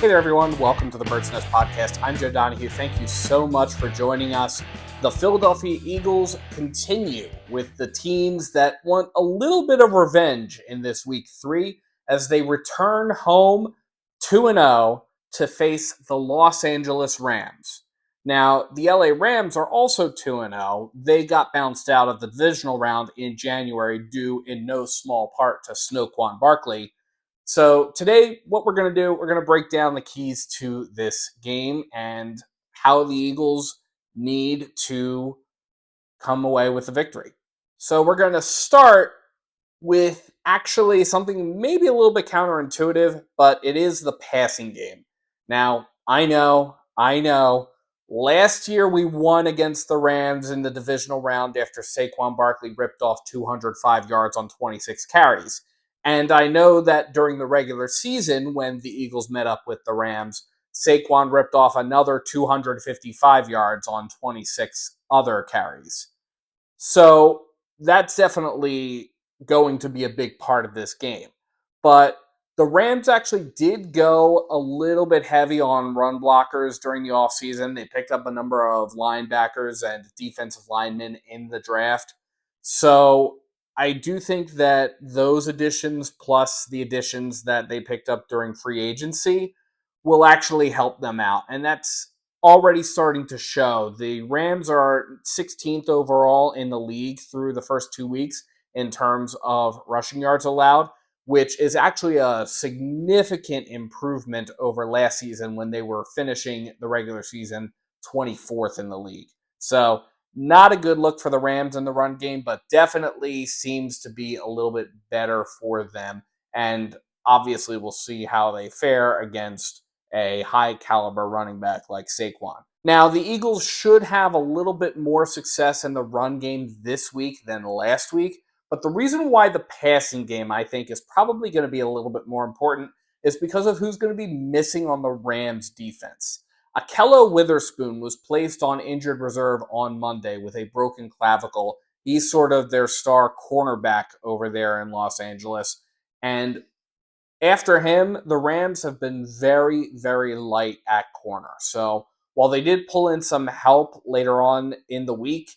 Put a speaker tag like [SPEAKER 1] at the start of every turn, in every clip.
[SPEAKER 1] Hey there, everyone. Welcome to the Bird's Nest Podcast. I'm Joe Donahue. Thank you so much for joining us. The Philadelphia Eagles continue with the teams that want a little bit of revenge in this week 3 as they return home 2-0 to face the Los Angeles Rams. Now, the LA Rams are also 2-0. They got bounced out of the divisional round in January due in no small part to Saquon Barkley. So today, what we're going to do, we're going to break down the keys to this game and how the Eagles need to come away with a victory. So we're going to start with actually something maybe a little bit counterintuitive, but it is the passing game. Now, I know, last year we won against the Rams in the divisional round after Saquon Barkley ripped off 205 yards on 26 carries. And I know that during the regular season, when the Eagles met up with the Rams, Saquon ripped off another 255 yards on 26 other carries. So that's definitely going to be a big part of this game. But the Rams actually did go a little bit heavy on run blockers during the offseason. They picked up a number of linebackers and defensive linemen in the draft. So I do think that those additions, plus the additions that they picked up during free agency, will actually help them out. And that's already starting to show. The Rams are 16th overall in the league through the first 2 weeks in terms of rushing yards allowed, which is actually a significant improvement over last season when they were finishing the regular season 24th in the league. So not a good look for the Rams in the run game, but definitely seems to be a little bit better for them. And obviously we'll see how they fare against a high caliber running back like Saquon. Now, the Eagles should have a little bit more success in the run game this week than last week, but the reason why the passing game, I think, is probably going to be a little bit more important is because of who's going to be missing on the Rams defense. Akello Witherspoon was placed on injured reserve on Monday with a broken clavicle. He's sort of their star cornerback over there in Los Angeles. And after him, the Rams have been very, very light at corner. So while they did pull in some help later on in the week,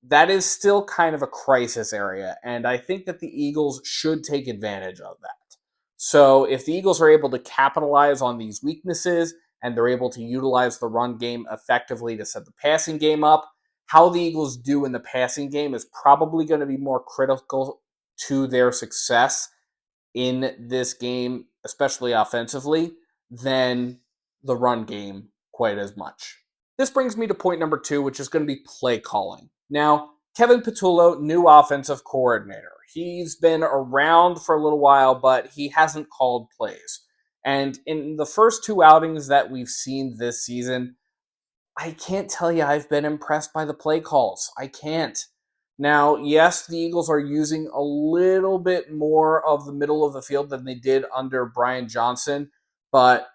[SPEAKER 1] that is still kind of a crisis area. And I think that the Eagles should take advantage of that. So if the Eagles are able to capitalize on these weaknesses and they're able to utilize the run game effectively to set the passing game up, how the Eagles do in the passing game is probably going to be more critical to their success in this game, especially offensively, than the run game quite as much. This brings me to point number 2, which is going to be play calling. Now, Kevin Patullo, new offensive coordinator. He's been around for a little while, but he hasn't called plays. And in the first 2 outings that we've seen this season, I can't tell you I've been impressed by the play calls. I can't. Now, yes, the Eagles are using a little bit more of the middle of the field than they did under Brian Johnson, but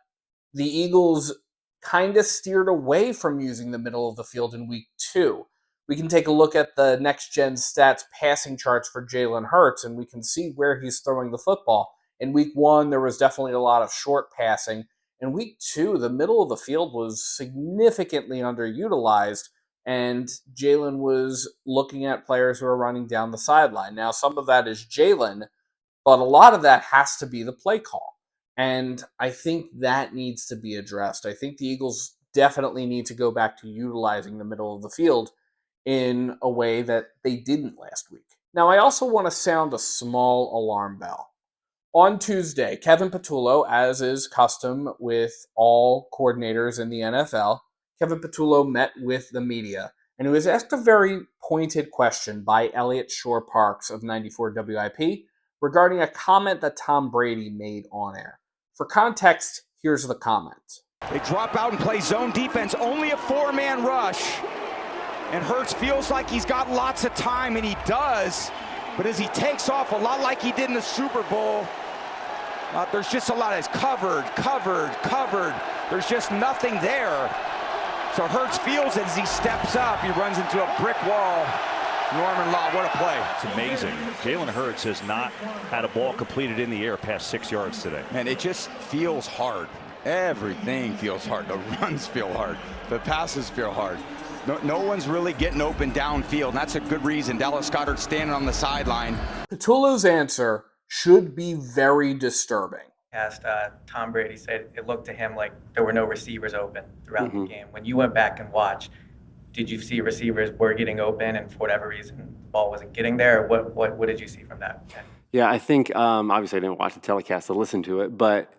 [SPEAKER 1] the Eagles kind of steered away from using the middle of the field in week 2. We can take a look at the next-gen stats passing charts for Jalen Hurts, and we can see where he's throwing the football. In week 1, there was definitely a lot of short passing. In week 2, the middle of the field was significantly underutilized, and Jalen was looking at players who are running down the sideline. Now, some of that is Jalen, but a lot of that has to be the play call. And I think that needs to be addressed. I think the Eagles definitely need to go back to utilizing the middle of the field in a way that they didn't last week. Now, I also want to sound a small alarm bell. On Tuesday, Kevin Patullo, as is custom with all coordinators in the NFL, Kevin Patullo met with the media, and he was asked a very pointed question by Elliot Shore-Parks of 94 WIP regarding a comment that Tom Brady made on air. For context, here's the comment.
[SPEAKER 2] They drop out and play zone defense, only a 4-man rush. And Hurts feels like he's got lots of time, and he does. But as he takes off, a lot like he did in the Super Bowl, there's just a lot of covered. There's just nothing there. So Hurts feels it as he steps up. He runs into a brick wall. Norman Law, what a play.
[SPEAKER 3] It's amazing. Jalen Hurts has not had a ball completed in the air past 6 yards today.
[SPEAKER 2] And it just feels hard. Everything feels hard. The runs feel hard. The passes feel hard. No one's really getting open downfield, and that's a good reason. Dallas Goedert's standing on the sideline.
[SPEAKER 1] Patullo's answer should be very disturbing.
[SPEAKER 4] Asked Tom Brady, said it looked to him like there were no receivers open throughout the game. When you went back and watched, did you see receivers were getting open and for whatever reason the ball wasn't getting there? What did you see from that?
[SPEAKER 5] Yeah, I think obviously I didn't watch the telecast to listen to it, but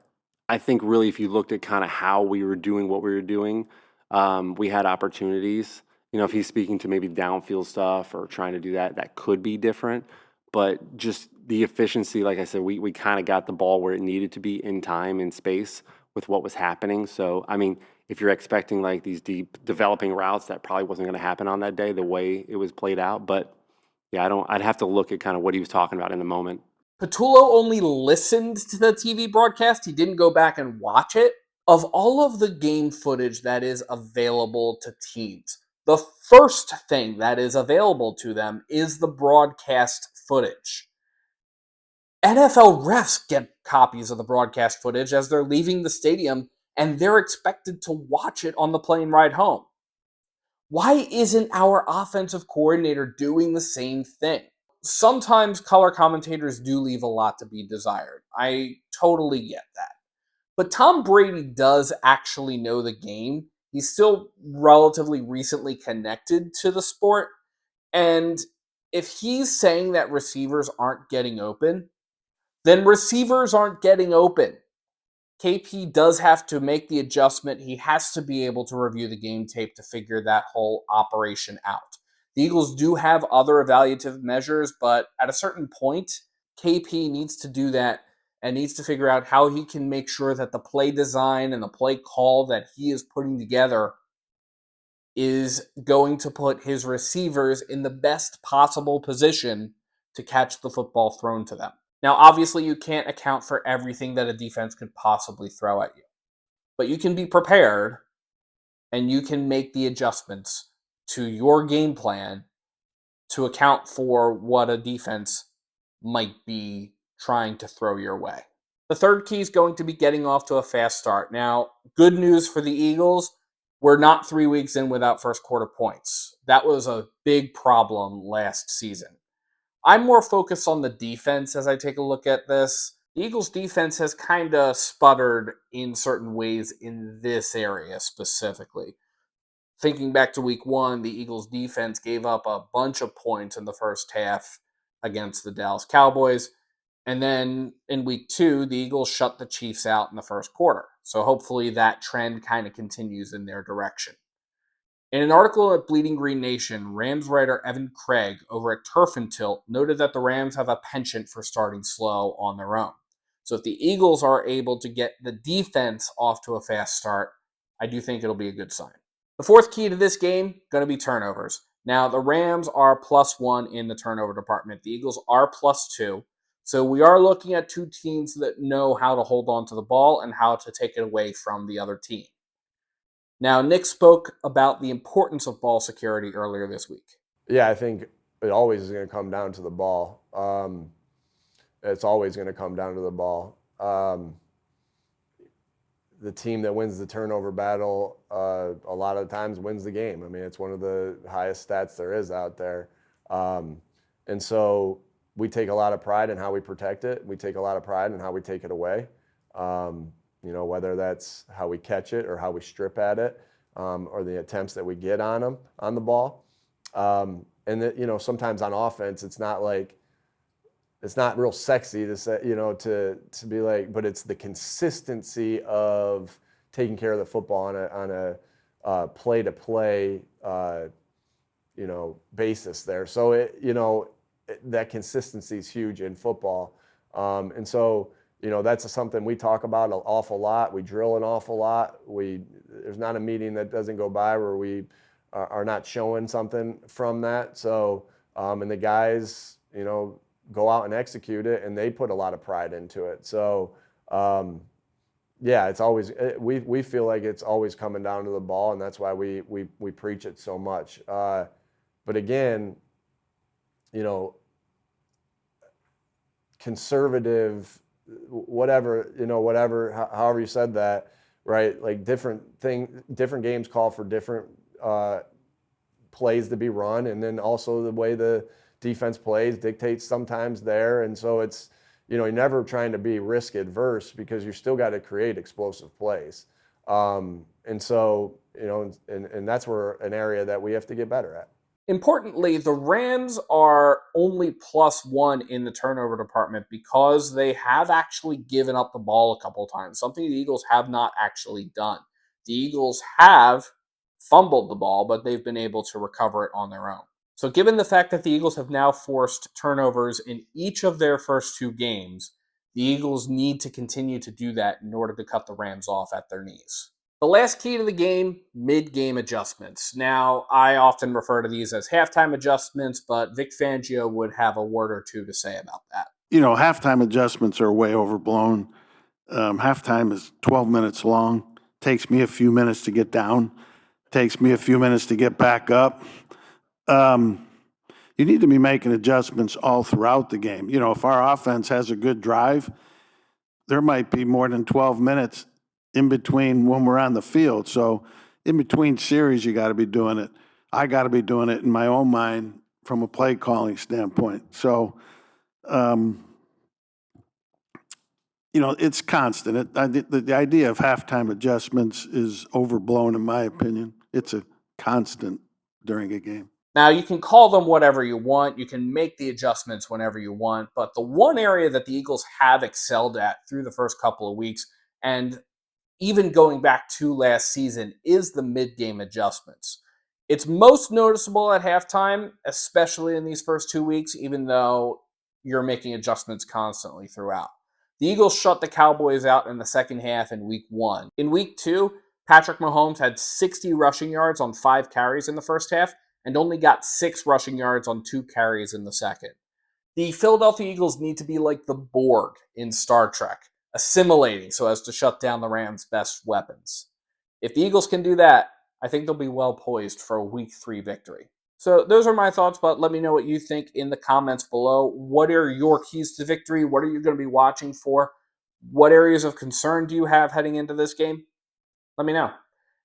[SPEAKER 5] I think really if you looked at kind of how we were doing what we were doing, we had opportunities. You know, if he's speaking to maybe downfield stuff or trying to do that, that could be different. But just the efficiency, like I said, we kind of got the ball where it needed to be in time and space with what was happening. So, I mean, if you're expecting like these deep developing routes, that probably wasn't going to happen on that day the way it was played out. But yeah, I'd have to look at kind of what he was talking about in the moment.
[SPEAKER 1] Patullo only listened to the TV broadcast. He didn't go back and watch it. Of all of the game footage that is available to teams, the first thing that is available to them is the broadcast footage. NFL refs get copies of the broadcast footage as they're leaving the stadium, and they're expected to watch it on the plane ride home. Why isn't our offensive coordinator doing the same thing? Sometimes color commentators do leave a lot to be desired. I totally get that. But Tom Brady does actually know the game. He's still relatively recently connected to the sport. And if he's saying that receivers aren't getting open, then receivers aren't getting open. KP does have to make the adjustment. He has to be able to review the game tape to figure that whole operation out. The Eagles do have other evaluative measures, but at a certain point, KP needs to do that and needs to figure out how he can make sure that the play design and the play call that he is putting together is going to put his receivers in the best possible position to catch the football thrown to them. Now, obviously, you can't account for everything that a defense could possibly throw at you, but you can be prepared and you can make the adjustments to your game plan to account for what a defense might be trying to throw your way. The third key is going to be getting off to a fast start. Now, good news for the Eagles, we're not 3 weeks in without first quarter points. That was a big problem last season. I'm more focused on the defense as I take a look at this. The Eagles' defense has kind of sputtered in certain ways in this area specifically. Thinking back to week one, the Eagles' defense gave up a bunch of points in the first half against the Dallas Cowboys. And then in week two, the Eagles shut the Chiefs out in the first quarter. So hopefully that trend kind of continues in their direction. In an article at Bleeding Green Nation, Rams writer Evan Craig over at Turf and Tilt noted that the Rams have a penchant for starting slow on their own. So if the Eagles are able to get the defense off to a fast start, I do think it'll be a good sign. The fourth key to this game, going to be turnovers. Now, the Rams are +1 in the turnover department. The Eagles are +2. So we are looking at two teams that know how to hold on to the ball and how to take it away from the other team. Now, Nick spoke about the importance of ball security earlier this week.
[SPEAKER 6] Yeah, I think it always is going to come down to the ball. It's always going to come down to the ball. The team that wins the turnover battle a lot of times wins the game. I mean, it's one of the highest stats there is out there. And so we take a lot of pride in how we protect it. We take a lot of pride in how we take it away. You know, whether that's how we catch it or how we strip at it, or the attempts that we get on them on the ball. And that, you know, sometimes on offense, it's not real sexy to say, you know, to be like, but it's the consistency of taking care of the football on a play-to-play, you know, basis there. So that consistency is huge in football, and so. You know, that's something we talk about an awful lot. We drill an awful lot. There's not a meeting that doesn't go by where we are not showing something from that. So, and the guys, you know, go out and execute it, and they put a lot of pride into it. So, yeah, it's always we feel like it's always coming down to the ball, and that's why we preach it so much. But again, you know, conservative. Whatever, however you said that, right? Like different games call for different plays to be run, and then also the way the defense plays dictates sometimes there. And so it's, you're never trying to be risk adverse because you still got to create explosive plays. And so, and that's where an area that we have to get better at.
[SPEAKER 1] Importantly, the Rams are only +1 in the turnover department because they have actually given up the ball a couple times, something the Eagles have not actually done. The Eagles have fumbled the ball, but they've been able to recover it on their own. So given the fact that the Eagles have now forced turnovers in each of their first 2 games, the Eagles need to continue to do that in order to cut the Rams off at their knees. The last key to the game, mid-game adjustments. Now, I often refer to these as halftime adjustments, but Vic Fangio would have a word or two to say about that.
[SPEAKER 7] Halftime adjustments are way overblown. Halftime is 12 minutes long. Takes me a few minutes to get down. Takes me a few minutes to get back up. You need to be making adjustments all throughout the game. If our offense has a good drive, there might be more than 12 minutes in between when we're on the field. So in between series, you got to be doing it. I got to be doing it in my own mind from a play calling standpoint. So, it's constant. The idea of halftime adjustments is overblown, in my opinion. It's a constant during a game.
[SPEAKER 1] Now, you can call them whatever you want. You can make the adjustments whenever you want. But the one area that the Eagles have excelled at through the first couple of weeks, and even going back to last season, is the mid-game adjustments. It's most noticeable at halftime, especially in these first 2 weeks, even though you're making adjustments constantly throughout. The Eagles shut the Cowboys out in the second half in week 1. In week 2, Patrick Mahomes had 60 rushing yards on 5 carries in the first half and only got 6 rushing yards on 2 carries in the second. The Philadelphia Eagles need to be like the Borg in Star Trek, assimilating so as to shut down the Rams' best weapons. If the Eagles can do that, I think they'll be well poised for a Week 3 victory. So those are my thoughts, but let me know what you think in the comments below. What are your keys to victory? What are you going to be watching for? What areas of concern do you have heading into this game? Let me know.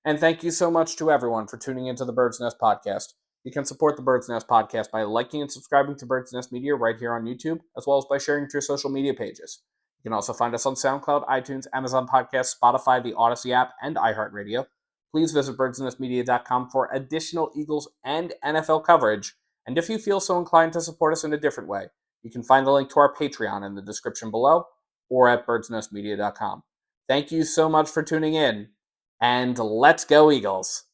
[SPEAKER 1] And thank you so much to everyone for tuning into the Bird's Nest podcast. You can support the Bird's Nest podcast by liking and subscribing to Bird's Nest Media right here on YouTube, as well as by sharing to your social media pages. You can also find us on SoundCloud, iTunes, Amazon Podcasts, Spotify, the Odyssey app, and iHeartRadio. Please visit birdsnestmedia.com for additional Eagles and NFL coverage. And if you feel so inclined to support us in a different way, you can find the link to our Patreon in the description below or at birdsnestmedia.com. Thank you so much for tuning in, and let's go Eagles!